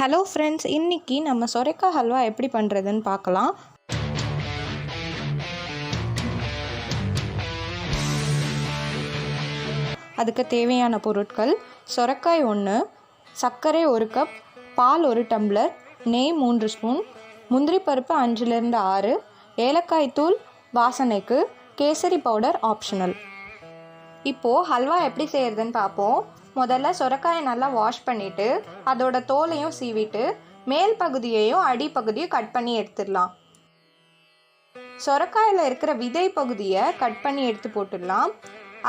Hello friends, இன்றைக்கி நம்ம சொரைக்காய் ஹல்வா எப்படி பண்ணுறதுன்னு பார்க்கலாம். அதுக்கு தேவையான பொருட்கள்: சொரைக்காய் 1, சர்க்கரை 1 கப், பால் 1 டம்ளர், நெய் 3 ஸ்பூன், முந்திரி பருப்பு 5-6, ஏலக்காய் தூள் வாசனைக்கு, கேசரி பவுடர் ஆப்ஷனல். இப்போது ஹல்வா எப்படி செய்கிறதுன்னு பார்ப்போம். முதல்ல சொரைக்காயை நல்லா வாஷ் பண்ணிவிட்டு அதோட தோலையும் சீவிட்டு மேல் பகுதியையும் அடிப்பகுதியும் கட் பண்ணி எடுத்துடலாம். சொரைக்காயில் இருக்கிற விதை பகுதியை கட் பண்ணி எடுத்து போட்டுடலாம்.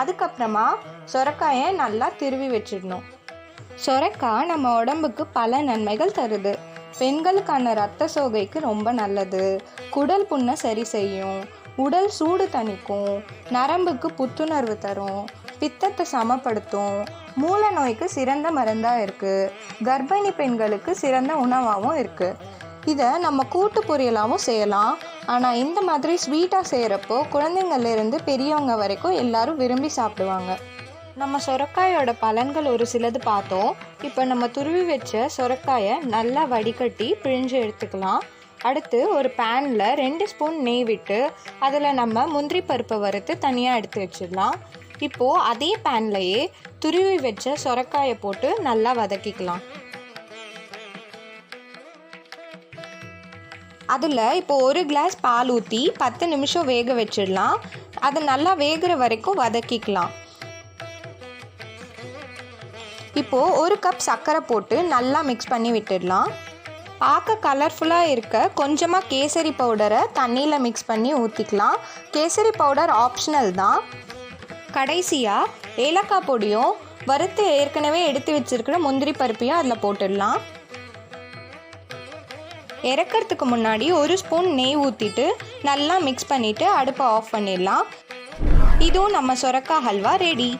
அதுக்கப்புறமா சொரைக்காயை நல்லா திருவி வச்சிடணும். சொரைக்காய் நம்ம உடம்புக்கு பல நன்மைகள் தருது. பெண்களுக்கான இரத்த சோகைக்கு ரொம்ப நல்லது, குடல் புண்ணை சரி செய்யும், உடல் சூடு தணிக்கும், நரம்புக்கு புத்துணர்வு தரும், பித்தத்தை சமப்படுத்தும், மூல நோய்க்கு சிறந்த மருந்தாக இருக்குது, கர்ப்பிணி பெண்களுக்கு சிறந்த உணவாகவும் இருக்குது. இதை நம்ம கூட்டு பொரியலாகவும் செய்யலாம். ஆனால் இந்த மாதிரி ஸ்வீட்டாக செய்கிறப்போ குழந்தைங்கள்லேருந்து பெரியவங்க வரைக்கும் எல்லாரும் விரும்பி சாப்பிடுவாங்க. நம்ம சொரைக்காயோட பலன்கள் ஒரு சிலது பார்த்தோம். இப்போ நம்ம துருவி வச்ச சொரைக்காயை நல்லா வடிகட்டி பிழிஞ்சு எடுத்துக்கலாம். அடுத்து ஒரு பேனில் 2 ஸ்பூன் நெய் விட்டு அதில் நம்ம முந்திரி பருப்பை வறுத்து தனியாக எடுத்து வச்சிடலாம். இப்போது அதே பேன்லையே துருவி வச்ச சொரைக்காயை போட்டு நல்லா வதக்கிக்கலாம். அதில் இப்போ 1 கிளாஸ் பால் ஊற்றி 10 நிமிஷம் வேக வச்சிடலாம். அது நல்லா வேகிற வரைக்கும் வதக்கிக்கலாம். இப்போது 1 கப் சர்க்கரை போட்டு நல்லா மிக்ஸ் பண்ணி விட்டுடலாம். பார்க்க கலர்ஃபுல்லாக இருக்க கொஞ்சமாக கேசரி பவுடரை தண்ணியில் மிக்ஸ் பண்ணி ஊற்றிக்கலாம். கேசரி பவுடர் ஆப்ஷனல் தான். கடைசியாக ஏலக்காய் பொடியும் வறுத்து ஏற்கனவே எடுத்து வச்சுருக்கிற முந்திரி பருப்பையும் அதில் போட்டுடலாம். இறக்கிறதுக்கு முன்னாடி 1 ஸ்பூன் நெய் ஊற்றிட்டு நல்லா மிக்ஸ் பண்ணிவிட்டு அடுப்பை ஆஃப் பண்ணிடலாம். இதுவும் நம்ம சொரைக்காய் ஹல்வா ரெடி.